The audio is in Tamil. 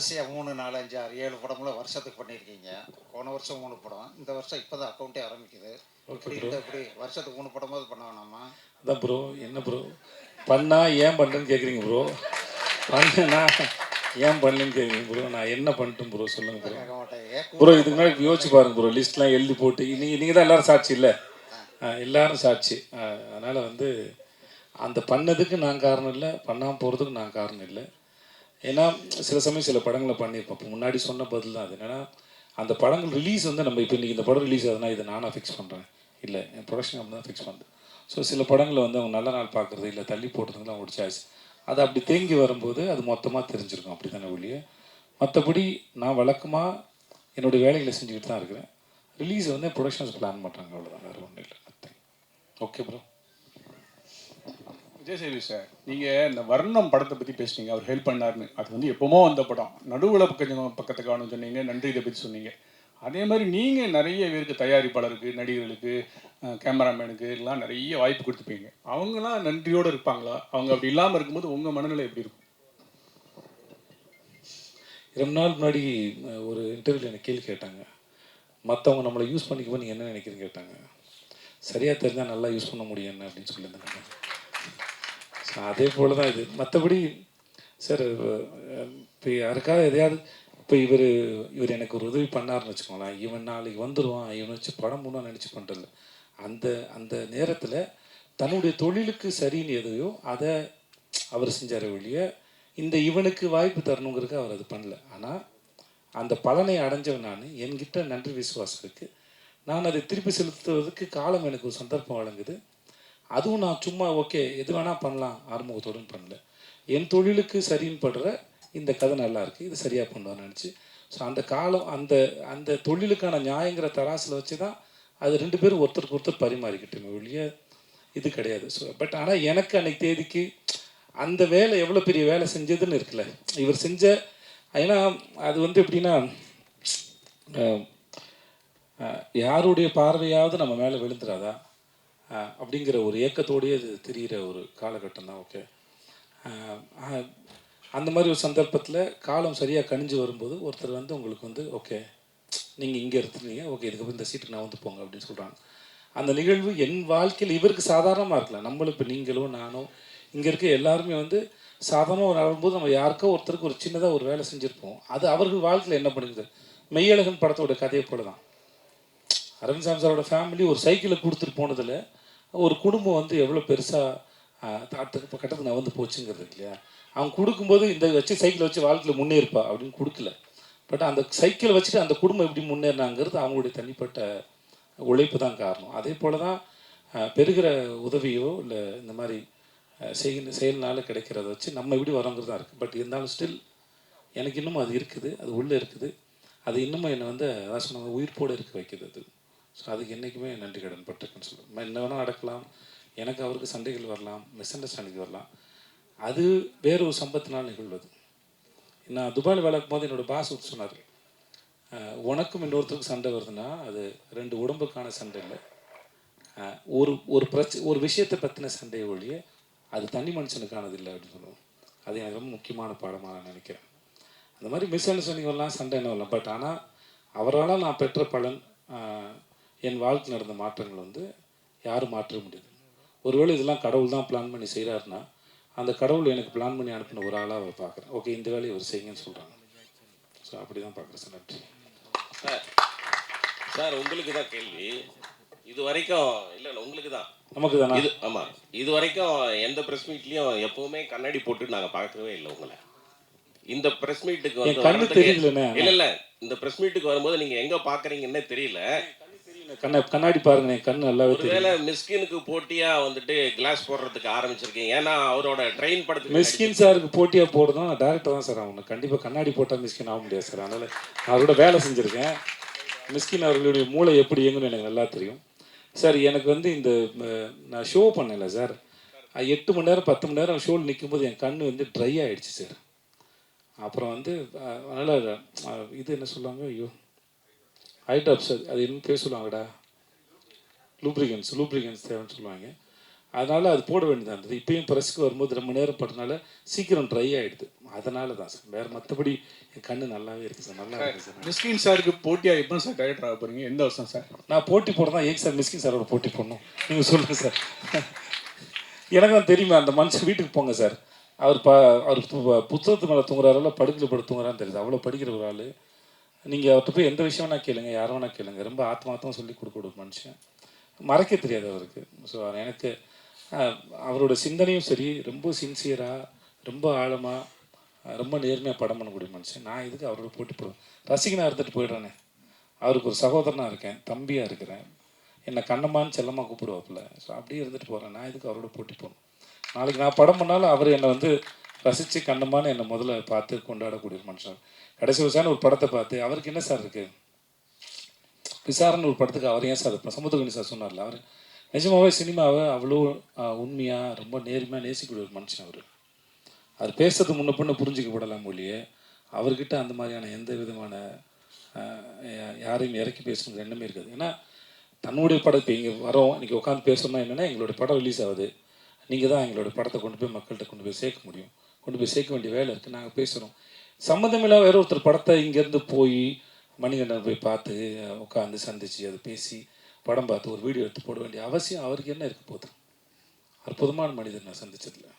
வரிசையாக 3, 4, 5, 6, 7 படம்லாம் வருஷத்துக்கு பண்ணியிருக்கீங்க. போன வருஷம் 3 படம். இந்த வருஷம் இப்போ தான் அக்கௌண்ட்டே ஆரம்பிக்குது. ஓகே இப்படி ப்ரோ. இருந்தால் எப்படி வருஷத்துக்கு 3 படமாவது பண்ண வேணாமா? அதான் ப்ரோ, என்ன ப்ரோ பண்ணா ஏன் பண்ணுறேன்னு கேட்குறீங்க ப்ரோ. பண்ணா ஏன் பண்ணலன்னு கேட்குறீங்க ப்ரோ. நான் என்ன பண்ணிட்டேன் ப்ரோ சொல்லுங்கள் ப்ரோ. கேட்க மாட்டேன். ப்ரோ இதுக்கு முன்னாடி யோசிச்சு பாருங்க ப்ரோ, லிஸ்ட்லாம் எழுதி போட்டு நீங்கள் தான் எல்லோரும் சாட்சி இல்லை, எல்லாரும் சாட்சி. அதனால் வந்து அந்த பண்ணதுக்கு நான் காரணம் இல்லை, பண்ணாமல் போகிறதுக்கு நான் காரணம் இல்லை. ஏன்னா சில சமயம் சில படங்களை பண்ணியிருப்போம். இப்போ முன்னாடி சொன்ன பதில் தான் அது. என்னென்னா அந்த படங்கள் ரிலீஸ் வந்து நம்ம இப்போ இன்றைக்கி இந்த படம் ரிலீஸ் ஆகுதுன்னா இதை நானாக ஃபிக்ஸ் பண்ணுறேன் இல்லை, என் ப்ரொடக்ஷன் கம்பெனி தான் ஃபிக்ஸ் பண்ணுறது. ஸோ சில படங்களை வந்து அவங்க நல்ல நாள் பார்க்குறது இல்லை தள்ளி போட்டுறதுலாம் அவங்களோட சாய்ஸ். அது அப்படி தேங்கி வரும்போது அது மொத்தமாக தெரிஞ்சிருக்கும், அப்படி தானே ஒழிய. மற்றபடி நான் வழக்கமாக என்னுடைய வேலைகளை செஞ்சுக்கிட்டு தான் இருக்கிறேன். ரிலீஸை வந்து ப்ரொடக்ஷன்ஸ் பிளான் பண்ணுறாங்க, அவ்வளோதான், வேறு ஒன்றும் இல்லை. Okay bro. விஜய் சார், நீங்கள் இந்த வர்ணம் படத்தை பற்றி பேசுனீங்க, அவர் ஹெல்ப் பண்ணாருன்னு. அது வந்து எப்போமோ வந்த படம், நடுவில் பக்கத்தை காணும் சொன்னீங்க, நன்றி இதை பற்றி சொன்னீங்க. அதே மாதிரி நீங்கள் நிறைய பேருக்கு, தயாரிப்பாளருக்கு, நடிகர்களுக்கு, கேமராமேனுக்கு எல்லாம் நிறைய வாய்ப்பு கொடுத்துப்பீங்க. அவங்களாம் நன்றியோடு இருப்பாங்களா? அவங்க அப்படி இல்லாமல் இருக்கும்போது உங்கள் மனநிலை எப்படி இருக்கும்? 2 நாள் முன்னாடி ஒரு இன்டர்வியூவில் எனக்கு கேள்வி கேட்டாங்க, மற்றவங்க நம்மளை யூஸ் பண்ணிக்கும்போது நீங்கள் என்ன நினைக்கிறீங்க கேட்டாங்க. சரியாக தெரிஞ்சால் நல்லா யூஸ் பண்ண முடியும் என்ன அப்படின்னு சொல்லியிருந்தாங்க. ஸோ அதே போல் தான் இது. மற்றபடி சார் இப்போ யாருக்காவது எதையாவது இப்போ இவர் எனக்கு ஒரு உதவி பண்ணார்னு வச்சுக்கோங்களேன், இவன் நாளைக்கு வந்துடுவான், இவனை வச்சு படம் முன்னா நினச்சி பண்ணுறதில்ல. அந்த அந்த நேரத்தில் தன்னுடைய தொழிலுக்கு சரின்னு எதையோ அதை அவர் செஞ்சார் ஒழிய இந்த இவனுக்கு வாய்ப்பு தரணுங்கிறதுக்கு அவர் அது பண்ணல. ஆனால் அந்த பலனை அடைஞ்சவன் நான், என்கிட்ட நன்றி விசுவாசம் இருக்குது. நான் அதை திருப்பி செலுத்துவதற்கு காலம் எனக்கு ஒரு சந்தர்ப்பம் வழங்குது. அதுவும் நான் சும்மா ஓகே எது வேணால் பண்ணலாம் ஆறுமுகத்தோடு பண்ணல. என் தொழிலுக்கு சரின்னு படுற இந்த கதை நல்லா இருக்குது, இது சரியாக பண்ணுவான்னு நினச்சி. ஸோ அந்த காலம் அந்த அந்த தொழிலுக்கான நியாயங்கிற தராசில் வச்சு தான் அது 2 பேரும் ஒருத்தருக்கு ஒருத்தர் பரிமாறிக்கிட்டோமே ஒழிய இது கிடையாது. ஸோ பட் ஆனால் எனக்கு அன்னைக்கு தேதிக்கு அந்த வேலை எவ்வளோ பெரிய வேலை செஞ்சதுன்னு இருக்குல்ல இவர் செஞ்ச. ஏன்னா அது வந்து எப்படின்னா யாருடைய பார்வையாவது நம்ம மேலே விழுந்துடாதா அப்படிங்கிற ஒரு ஏக்கத்தோடையே அது தெரிகிற ஒரு காலகட்டம் தான். ஓகே, அந்த மாதிரி ஒரு சந்தர்ப்பத்தில் காலம் சரியாக கணிஞ்சு வரும்போது ஒருத்தர் வந்து உங்களுக்கு வந்து ஓகே நீங்கள் இங்கே எடுத்துருந்தீங்க, ஓகே இதுக்கப்புறம் இந்த சீட்டுக்கு நான் வந்து போங்க அப்படின்னு சொல்கிறாங்க. அந்த நிகழ்வு என் வாழ்க்கையில் இவருக்கு சாதாரணமாக இருக்கலாம். நம்மளும் இப்போ நீங்களோ நானோ இங்கே இருக்க எல்லாருமே வந்து சாதாரணமாக வரும்போது நம்ம யாருக்கோ ஒருத்தருக்கு ஒரு சின்னதாக ஒரு வேலை செஞ்சுருப்போம். அது அவர்கள் வாழ்க்கையில் என்ன பண்ணுது. மெய்யழகன் படத்தோட கதையை போல தான் அரவிந்த் சாமி சாரோட ஃபேமிலி ஒரு சைக்கிளை கொடுத்துட்டு போனதில் ஒரு குடும்பம் வந்து எவ்வளோ பெருசாக இப்போ கட்டத்துக்கு நான் வந்து போச்சுங்கிறது இல்லையா. அவங்க கொடுக்கும்போது இந்த வச்சு சைக்கிளை வச்சு வாழ்க்கையில் முன்னேறிப்பா அப்படின்னு கொடுக்கல. பட் அந்த சைக்கிளை வச்சுட்டு அந்த குடும்பம் எப்படி முன்னேறினாங்கிறது அவங்களுடைய தனிப்பட்ட உழைப்பு தான் காரணம். அதே போல் தான் பெறுகிற உதவியோ இல்லை இந்த மாதிரி செயல்னால கிடைக்கிறத வச்சு நம்ம எப்படி வரோங்கிறது தான் இருக்குது. பட் இருந்தாலும் ஸ்டில் எனக்கு இன்னமும் அது இருக்குது, அது உள்ளே இருக்குது. அது இன்னமும் என்னை வந்து அதான் சொன்னாங்க உயிர்ப்போடு இருக்க வைக்கிறது அது. ஸோ அதுக்கு என்றைக்குமே நன்றி கடன் பட்டிருக்குன்னு சொல்லுவேன். என்ன வேணால் நடக்கலாம், எனக்கு அவருக்கு சண்டைகள் வரலாம், மிஸ் அண்டர்ஸ்டாண்டிங் வரலாம், அது வேறு ஒரு சம்பத்தினால் நிகழ்வது. நான் துபாயில் வேலை போது என்னோடய பாஸ் சொன்னார், உனக்கும் இன்னொருத்தருக்கும் சண்டை வருதுன்னா அது 2 உடம்புக்கான சண்டை இல்லை, ஒரு விஷயத்தை பற்றின சண்டையை ஒழிய அது தனி மனுஷனுக்கானது இல்லை அப்படின்னு சொல்லுவோம். அது எனக்கு ரொம்ப முக்கியமான பாடமாக நான் நினைக்கிறேன். அந்த மாதிரி மிஸ் அண்டர்ஸ்டாண்டிங் வரலாம், சண்டை என்ன வரலாம். பட் ஆனால் அவரால் நான் பெற்ற பலன், என் வாழ்க்கை நடந்த மாற்றங்கள் வந்து யாரும் மாற்ற முடியாது. ஒருவேளை இதெல்லாம் கடவுள் தான் பிளான் பண்ணி செய்கிறாருன்னா அந்த கடவுள் எனக்கு பிளான் பண்ணி அனுப்பின ஒரு ஆளாக அவர் பார்க்குறேன். ஓகே இந்த வேலையை அவர் செய்யுங்கன்னு சொல்கிறாங்க. ஸோ அப்படி தான் பார்க்குறேன் சார். நன்றி சார். உங்களுக்கு தான் கேள்வி. இது வரைக்கும் இல்லை உங்களுக்கு தான் நமக்கு தானே இது. ஆமாம், இது வரைக்கும் எந்த ப்ரெஸ் மீட்லேயும் எப்போவுமே கண்ணாடி போட்டு நாங்கள் பார்க்கவே இல்லை உங்களை. இந்த ப்ரெஸ் மீட்டுக்கு வந்து இல்லை இந்த ப்ரெஸ் மீட்டுக்கு வரும்போது நீங்கள் எங்கே பார்க்குறீங்கன்னே தெரியல. கண்ணாடி பாருங்க, என் கண்ணு நல்லாவே தெரியும். ஒருவேளை மிஸ்கினுக்கு போட்டியா வந்துட்டு கிளாஸ் போடுறதுக்கு ஆரம்பிச்சிருக்கீங்க. ஏன்னா அவரோட ட்ரெயின் படத்துக்கு மிஸ்கின் சாருக்கு போட்டியா போடுறதும் டேரக்டர் தான் சார் ஆகணும். கண்டிப்பாக கண்ணாடி போட்டால் மிஸ்கின் ஆக முடியாது சார். அதனால் அவரோட வேலை செஞ்சுருக்கேன். மிஸ்கின் அவர்களுடைய மூளை எப்படி இயங்குன்னு எனக்கு நல்லா தெரியும் சார். எனக்கு வந்து இந்த நான் ஷோ பண்ணல சார், 8 மணி நேரம் 10 மணி நேரம் ஷோவில் நிற்கும்போது என் கண் வந்து ட்ரை ஆகிடுச்சு சார். அப்புறம் வந்து அதனால் இது என்ன சொல்லுவாங்க, ஐயோ ஹைட்ராப்ஸ், அது இன்னும் பேர் சொல்லுவாங்கடா, லூப்ரிகன்ஸ் தேவைன்னு சொல்லுவாங்க. அதனால் அது போட வேண்டியதாக இருந்தது. இப்பயும் ப்ரெஸ்க்கு வரும்போது ரொம்ப நேரம் பட்டனால சீக்கிரம் ட்ரை ஆகிடுது. அதனால தான் சார், வேறு மற்றபடி என் கண்ணு நல்லாவே இருக்குது சார், நல்லா இருக்குது சார். மிஸ்கின் சாருக்கு போட்டியாக எப்போ சார் டைரக்டர் ஆக போகிறீங்க, எந்த வருஷம் சார்? நான் போட்டி போட தான் ஏன் சார் மிஸ்கின் சாரோட போட்டி போடணும், நீங்கள் சொல்லுங்கள் சார். எனக்கு தான் தெரியுமா, அந்த மனுஷன் வீட்டுக்கு போங்க சார், அவர் புத்தகத்து மேலே தூங்குறாருல, படுக்கையில் படுத்து தூங்குறான்னு தெரியுது, அவ்வளோ படிக்கிற ஒரு ஆள். நீங்கள் அவர்கிட்ட போய் எந்த விஷயம் வேணால் கேளுங்க, யாரும் வேணால் கேளுங்க, ரொம்ப ஆத்மார்த்தமாக சொல்லி கொடுக்க ஒரு மனுஷன், மறைக்க தெரியாது அவருக்கு. ஸோ எனக்கு அவரோட சிந்தனையும் சரி, ரொம்ப சின்சியராக, ரொம்ப ஆழமாக, ரொம்ப நேர்மையாக படம் பண்ணக்கூடிய மனுஷன். நான் இதுக்கு அவரோட போட்டி போடுவேன். ரசிகனாக இருந்துட்டு போயிடுறானே, அவருக்கு ஒரு சகோதரனாக இருக்கேன், தம்பியாக இருக்கிறேன், என்னை கண்ணம்மான்னு செல்லமாக கூப்பிடுவாப்புல. ஸோ அப்படியே இருந்துட்டு போகிறேன். நான் இதுக்கு அவரோட போட்டி போடணும். நாளைக்கு நான் படம் பண்ணாலும் அவர் என்னை வந்து ரசித்து கண்ணம்மான்னு என்னை முதல்ல பார்த்து கொண்டாடக்கூடிய ஒரு மனுஷன். கடைசி வருஷம் ஒரு படத்தை பார்த்து அவருக்கு என்ன சார் இருக்குது, விசாரணை ஒரு படத்துக்கு அவர் ஏன் சார் இப்போ சமுத்திரகனி சார் சொன்னார்ல, அவர் நிஜமாகவே சினிமாவை அவ்வளோ உண்மையாக ரொம்ப நேர்மையாக நேசிக்கூடிய ஒரு மனுஷன். அவர் பேசுறது முன்ன பின்ன புரிஞ்சிக்கப்படலாம் மொழியே, அவர்கிட்ட அந்த மாதிரியான எந்த விதமான யாரையும் இறக்கி பேசணுங்கிற எண்ணமே இருக்காது. ஏன்னா தன்னுடைய படத்தை இங்கே வரோம், இன்றைக்கி உட்காந்து பேசணும்னா என்னென்னா, எங்களுடைய படம் ரிலீஸ் ஆகுது, நீங்கள் தான் எங்களுடைய படத்தை கொண்டு போய் மக்கள்கிட்ட கொண்டு போய் சேர்க்க முடியும், கொண்டு போய் சேர்க்க வேண்டிய வேலை இருக்குது, நாங்கள் பேசுகிறோம். சம்மந்தமில்லாத வேற ஒருத்தர் படத்தை இங்கேருந்து போய் மணிகண்டன் போய் பார்த்து உட்காந்து சந்தித்து அதை பேசி படம் பார்த்து ஒரு வீடியோ எடுத்து போட வேண்டிய அவசியம் அவருக்கு என்ன இருக்க போகுது? அற்புதமான மனிதர் நான் சந்திச்சதில்லை.